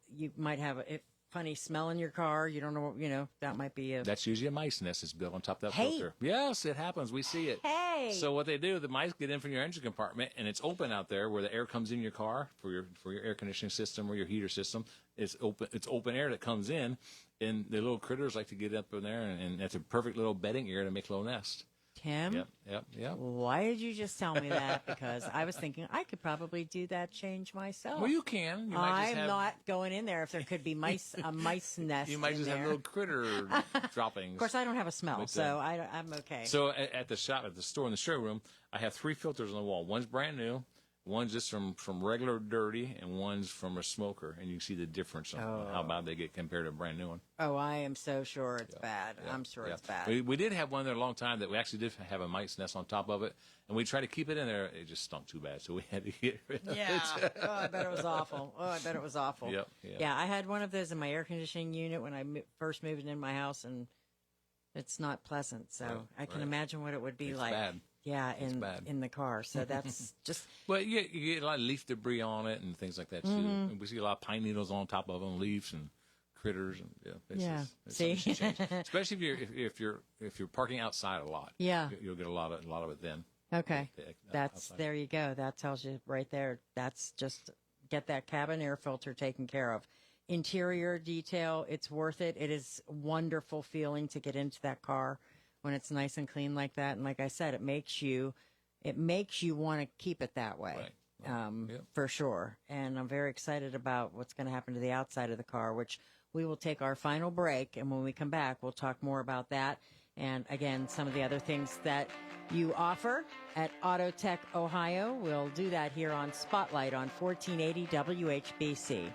you might have a funny smell in your car. You don't know, that might be That's usually a mice nest that's built on top of that Hey. filter. Yes, it happens. We see it. Hey. So what they do, the mice get in from your engine compartment, and it's open out there where the air comes in your car for your air conditioning system or your heater system. It's open air that comes in, and the little critters like to get up in there, and that's a perfect little bedding area to make a little nest. Tim? Yep. Why did you just tell me that? Because I was thinking I could probably do that change myself. Well, you can. You might just I'm not going in there if there could be a mice nest. You might just have little critter droppings. Of course, I don't have a smell, But, so I'm okay. So at the store, in the showroom, I have 3 filters on the wall. One's brand new, one's just from regular dirty, and one's from a smoker. And you can see the difference on how bad they get compared to a brand new one. Oh, I am so sure it's bad. I'm sure it's bad. We did have one there a long time that we actually did have a mice nest on top of it, and we tried to keep it in there. It just stunk too bad, so we had to get rid of it. Oh, I bet it was awful. Yep. Yeah, I had one of those in my air conditioning unit when I first moved into my house, and it's not pleasant. So I can imagine what it would be like. Bad. Yeah, in the car. So that's just. But you get a lot of leaf debris on it and things like that too. Mm-hmm. And we see a lot of pine needles on top of them, leaves and critters, and it's See, especially if you're parking outside a lot. Yeah, you'll get a lot of it then. Okay. That's, outside. there you go. That tells you right there. That's just get that cabin air filter taken care of. Interior detail, it's worth it. It is a wonderful feeling to get into that car when it's nice and clean like that. And like I said, it makes you want to keep it that way. For sure. And I'm very excited about what's going to happen to the outside of the car, which we will take our final break. And when we come back, we'll talk more about that. And again, some of the other things that you offer at Auto Tech Ohio. We'll do that here on Spotlight on 1480 WHBC.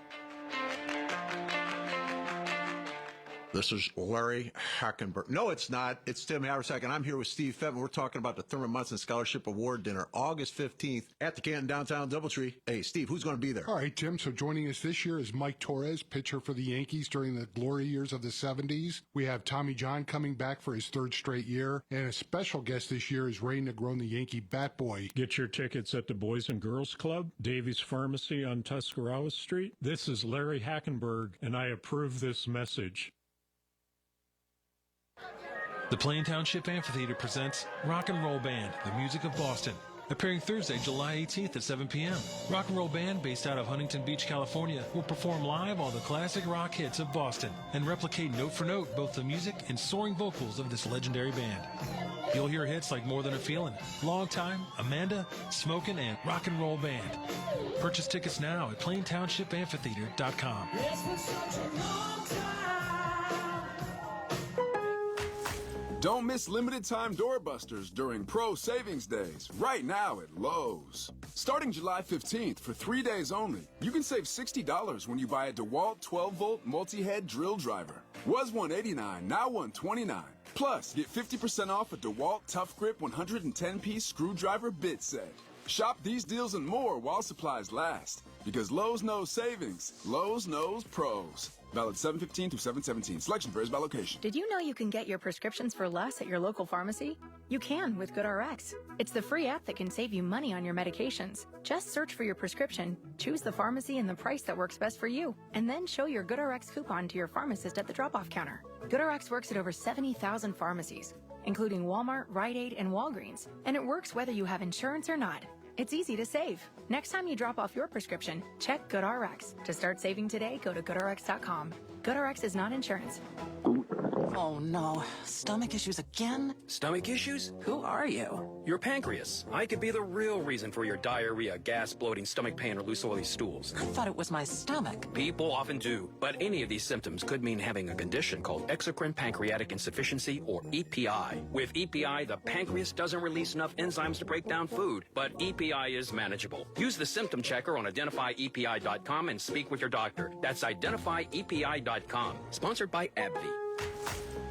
This is Larry Hackenberg. No, it's not. It's Tim Haversack, and I'm here with Steve Fetman. We're talking about the Thurman Munson Scholarship Award Dinner, August 15th at the Canton Downtown Doubletree. Hey, Steve, who's going to be there? All right, Tim. So joining us this year is Mike Torres, pitcher for the Yankees during the glory years of the 70s. We have Tommy John coming back for his third straight year. And a special guest this year is Ray Negron, the Yankee bat boy. Get your tickets at the Boys and Girls Club, Davies Pharmacy on Tuscarawas Street. This is Larry Hackenberg, and I approve this message. The Plain Township Amphitheater presents Rock and Roll Band, the music of Boston. Appearing Thursday, July 18th at 7 p.m. Rock and Roll Band, based out of Huntington Beach, California, will perform live all the classic rock hits of Boston and replicate note for note both the music and soaring vocals of this legendary band. You'll hear hits like More Than a Feelin', Long Time, Amanda, Smokin', and Rock and Roll Band. Purchase tickets now at plaintownshipamphitheater.com. Don't miss limited time doorbusters during Pro Savings Days, right now at Lowe's. Starting July 15th for 3 days only, you can save $60 when you buy a DeWalt 12-volt multi-head drill driver. Was $189, now $129. Plus, get 50% off a DeWalt Tough Grip 110-piece screwdriver bit set. Shop these deals and more while supplies last. Because Lowe's knows savings, Lowe's knows pros. Valid 7/15 through 7/17. Selection varies by location. Did you know you can get your prescriptions for less at your local pharmacy? You can with GoodRx. It's the free app that can save you money on your medications. Just search for your prescription, choose the pharmacy and the price that works best for you, and then show your GoodRx coupon to your pharmacist at the drop-off counter. GoodRx works at over 70,000 pharmacies, including Walmart, Rite Aid, and Walgreens, and it works whether you have insurance or not. It's easy to save. Next time you drop off your prescription, check GoodRx. To start saving today, go to GoodRx.com. GoodRx is not insurance. Oh no, stomach issues again? Stomach issues? Who are you? Your pancreas. I could be the real reason for your diarrhea, gas, bloating, stomach pain, or loose oily stools. I thought it was my stomach. People often do, but any of these symptoms could mean having a condition called exocrine pancreatic insufficiency, or EPI. With EPI, the pancreas doesn't release enough enzymes to break down food, but EPI is manageable. Use the symptom checker on identifyepi.com and speak with your doctor. That's identifyepi.com. Sponsored by AbbVie.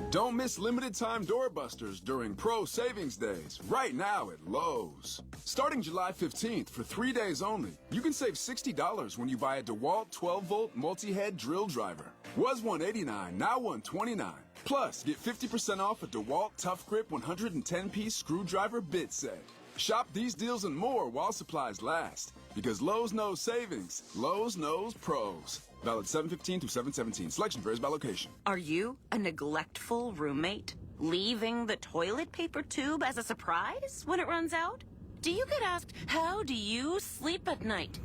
Don't miss limited time doorbusters during Pro Savings Days, right now at Lowe's. Starting July 15th for 3 days only, you can save $60 when you buy a DeWalt 12-volt multi-head drill driver. Was $189, now $129. Plus, get 50% off a DeWalt Tough Grip 110-piece screwdriver bit set. Shop these deals and more while supplies last. Because Lowe's knows savings, Lowe's knows pros. Valid 7/15 through 7/17. Selection varies by location. Are you a neglectful roommate? Leaving the toilet paper tube as a surprise when it runs out? Do you get asked, how do you sleep at night?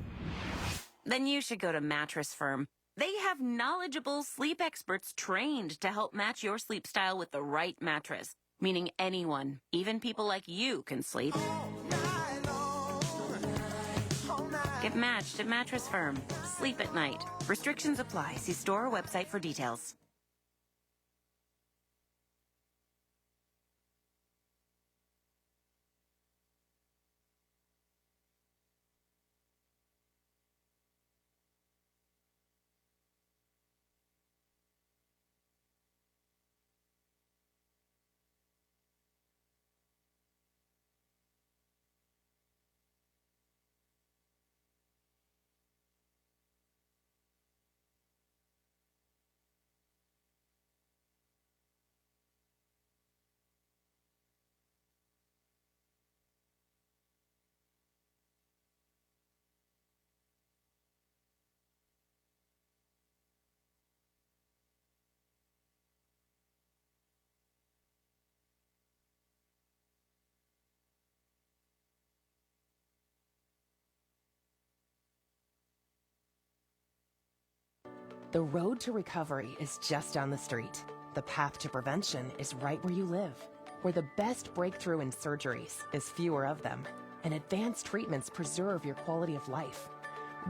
Then you should go to Mattress Firm. They have knowledgeable sleep experts trained to help match your sleep style with the right mattress. Meaning anyone, even people like you, can sleep. Get matched at Mattress Firm. Sleep at night. Restrictions apply. See store or website for details. The road to recovery is just down the street. The path to prevention is right where you live, where the best breakthrough in surgeries is fewer of them, and advanced treatments preserve your quality of life.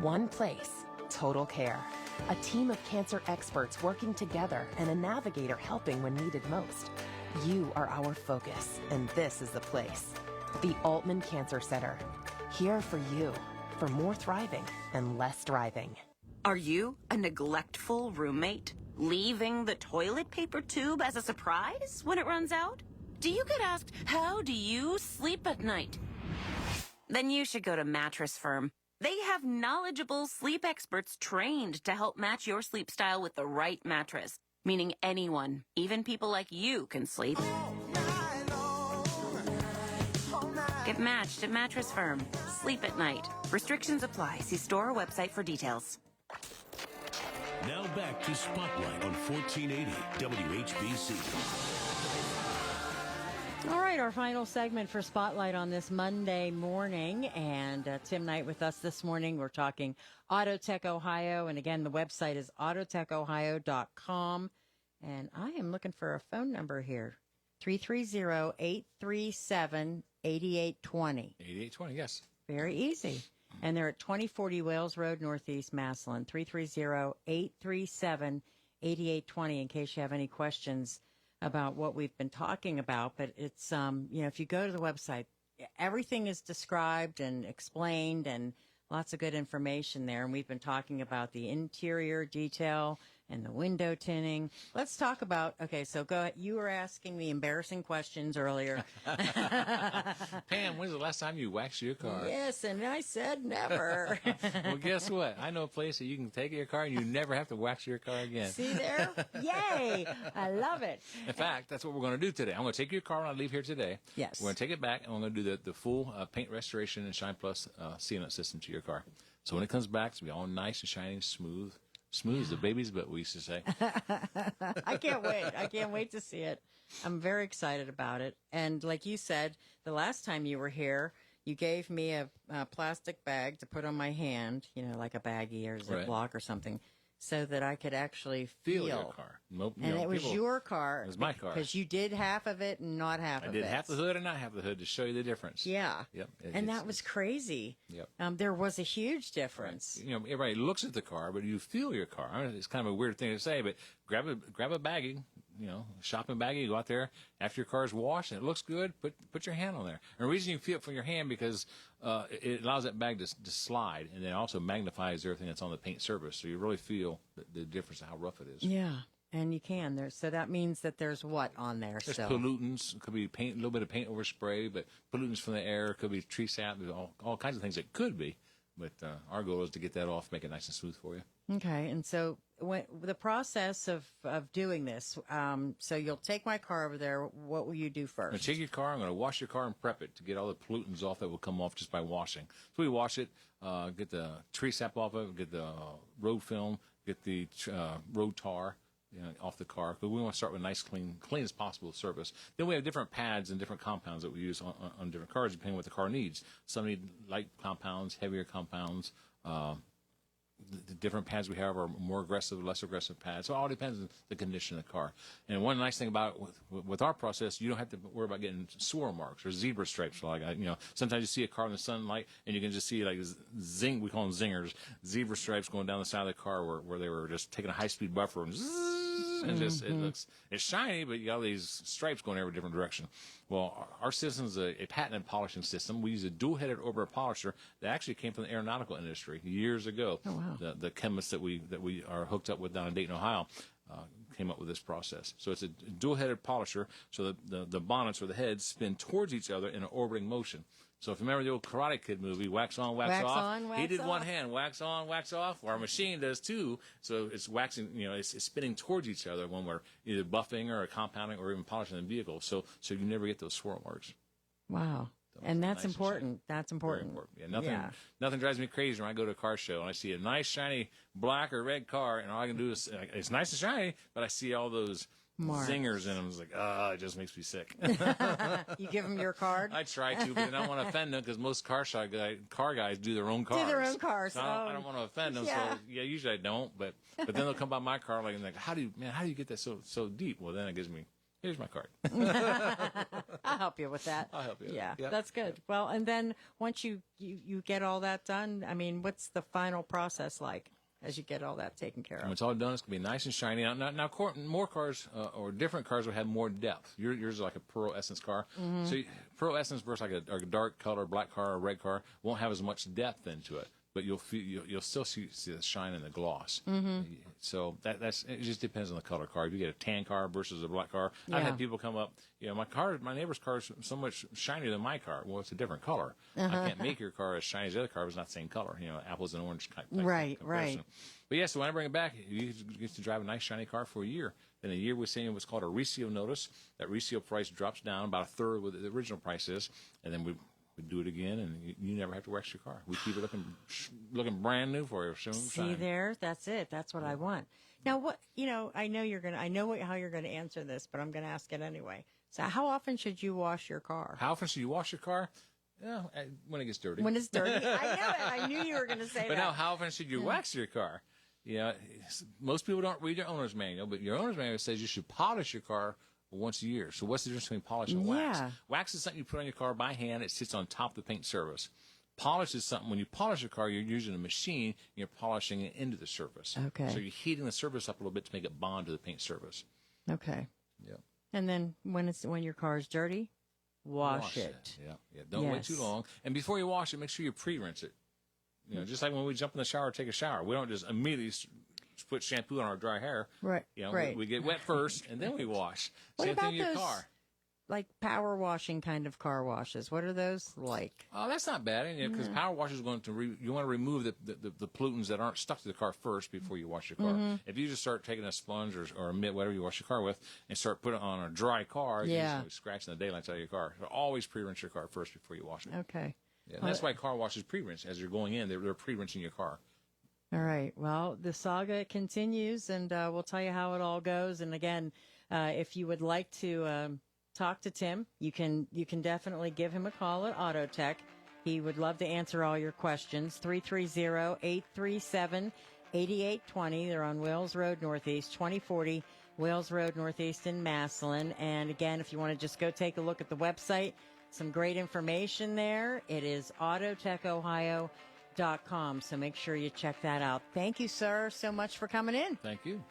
One place, total care. A team of cancer experts working together and a navigator helping when needed most. You are our focus, and this is the place. The Altman Cancer Center. Here for you, for more thriving and less driving. Are you a neglectful roommate? Leaving the toilet paper tube as a surprise when it runs out? Do you get asked, how do you sleep at night? Then you should go to Mattress Firm. They have knowledgeable sleep experts trained to help match your sleep style with the right mattress, meaning anyone, even people like you, can sleep. Get matched at Mattress Firm. Sleep at night. Restrictions apply. See store or website for details. Now back to Spotlight on 1480 WHBC. All right, our final segment for Spotlight on this Monday morning. And Tim Knight with us this morning. We're talking Autotech Ohio. And again, the website is autotechohio.com. And I am looking for a phone number here. 330-837-8820. 8820, yes. Very easy. And they're at 2040 Wales Road, Northeast Massillon. 330-837-8820 in case you have any questions about what we've been talking about. But it's, if you go to the website, everything is described and explained and lots of good information there. And we've been talking about the interior detail and the window tinting. Let's talk about, okay, so go ahead. You were asking me embarrassing questions earlier. Pam, when's the last time you waxed your car? Yes, and I said never. Well, guess what? I know a place that you can take your car and you never have to wax your car again. See there? Yay! I love it. In fact, that's what we're going to do today. I'm going to take your car when I leave here today. Yes. We're going to take it back, and we're going to do the full paint restoration and Shine Plus sealant system to your car. So when it comes back, it's going to be all nice and shiny and smooth. Smooth as the baby's butt, we used to say. I can't wait. I can't wait to see it. I'm very excited about it. And like you said, the last time you were here, you gave me a plastic bag to put on my hand, like a baggie or Ziploc or something, so that I could actually feel your car. And it was your car. It was my car. Because you did half of it and not half of it. I did half the hood and not half the hood to show you the difference. Yeah. Yep. And that was crazy. Yep. There was a huge difference. Right. Everybody looks at the car, but you feel your car. I mean, it's kind of a weird thing to say, but grab a baggie, shopping baggie, go out there after your car's washed and it looks good, put your hand on there. And the reason you feel it from your hand because it allows that bag to slide, and then also magnifies everything that's on the paint surface, so you really feel the difference of how rough it is. Yeah. And you can. So that means that there's what on there? There's pollutants. It could be paint, a little bit of paint over spray, but pollutants from the air. It could be tree sap. There's all kinds of things it could be. But our goal is to get that off, make it nice and smooth for you. Okay. And so the process of doing this, so you'll take my car over there. What will you do first? I'm going to take your car. I'm going to wash your car and prep it to get all the pollutants off that will come off just by washing. So we wash it, get the tree sap off of it, get the road film, get the road tar off the car. But we want to start with a nice, clean as possible surface. Then we have different pads and different compounds that we use on different cars, depending on what the car needs. Some need light compounds, heavier compounds. The different pads we have are more aggressive, less aggressive pads. So it all depends on the condition of the car. And one nice thing about with our process, you don't have to worry about getting swirl marks or zebra stripes. Like sometimes you see a car in the sunlight and you can just see like we call them zingers, zebra stripes going down the side of the car where they were just taking a high-speed buffer and it's shiny, but you got all these stripes going every different direction. Well, our system is a patented polishing system. We use a dual-headed orbital polisher that actually came from the aeronautical industry years ago. Oh, wow. The chemists that we are hooked up with down in Dayton, Ohio, came up with this process. So it's a dual-headed polisher, so the bonnets or the heads spin towards each other in an orbiting motion. So if you remember the old Karate Kid movie, wax on, wax off, he did one hand, wax on, wax off. Our machine does two. So it's waxing, it's spinning towards each other when we're either buffing or compounding or even polishing the vehicle. So you never get those swirl marks. Wow. And that's important. That's important. Very important. Yeah, nothing drives me crazy when I go to a car show and I see a nice shiny black or red car, and all I can do is it's nice and shiny, but I see all those zingers in them. It's like, it just makes me sick. You give them your card? I try to, but I don't want to offend them because most car guys do their own cars. Do their own cars. So I don't want to offend them. Yeah. So usually I don't. But then they'll come by my car like, how do you get that so deep? Well, then it gives me. Here's my card. I'll help you with that. I'll help you. Yeah, Yep. that's good. Well, and then once you get all that done, I mean, what's the final process like as you get all that taken care of? When it's all done, it's going to be nice and shiny. Now more cars or different cars will have more depth. Yours is like a Pearl Essence car. Mm-hmm. So Pearl Essence versus like a dark color, black car or red car won't have as much depth into it. But you'll still see the shine and the gloss. Mm-hmm. So that's it. Just depends on the color car. If you get a tan car versus a black car, Yeah. I've had people come up. My neighbor's car is so much shinier than my car. Well, it's a different color. I can't make your car as shiny as the other car. It's not the same color. Apples and orange type Right. comparison. But yeah, so when I bring it back, you get to drive a nice shiny car for a year. Then a year we're saying what's called a resale notice. That resale price drops down about a third of what the original price is, and then we do it again, and you never have to wax your car. We keep it looking brand new for you. See there, that's it. That's what I want. Now, what I know how you're gonna answer this, but I'm gonna ask it anyway. So, how often should you wash your car? How often should you wash your car? When it gets dirty. When it's dirty. I know it. I knew you were gonna say that. But now, how often should you wax your car? Most people don't read your owner's manual, but your owner's manual says you should polish your car once a year. So what's the difference between polish and wax? Yeah. Wax is something you put on your car by hand. It sits on top of the paint surface. Polish is something, when you polish your car, you're using a machine, and you're polishing it into the surface. Okay. So you're heating the surface up a little bit to make it bond to the paint surface. Okay. Yeah. And then when your car is dirty, wash it. Yeah. Don't wait too long. And before you wash it, make sure you pre-rinse it. Just like when we jump in the shower, take a shower. We don't just immediately put shampoo on our dry hair. Right. Right. We get wet first, and then we wash. What Same about thing in your those, car. like power washing kind of car washes? What are those like? Oh, that's not bad, because power wash is going to you want to remove the pollutants that aren't stuck to the car first before you wash your car. Mm-hmm. If you just start taking a sponge or a mitt, whatever you wash your car with, and start putting it on a dry car, you're just scratching the daylights out of your car. So always pre-rinse your car first before you wash it. Okay. Yeah, and that's why car washes pre-rinse. As you're going in, they're pre-rinsing your car. All right. Well, the saga continues, and we'll tell you how it all goes. And again, if you would like to talk to Tim, you can definitely give him a call at Auto Tech. He would love to answer all your questions. 330-837-8820. They're on Wales Road Northeast, 2040 Wales Road Northeast in Massillon. And again, if you want to just go take a look at the website, some great information there. It is autotechohio.com. So make sure you check that out. Thank you, sir, so much for coming in. Thank you.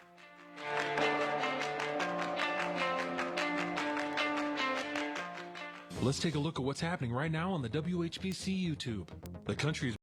Let's take a look at what's happening right now on the WHBC YouTube. The country's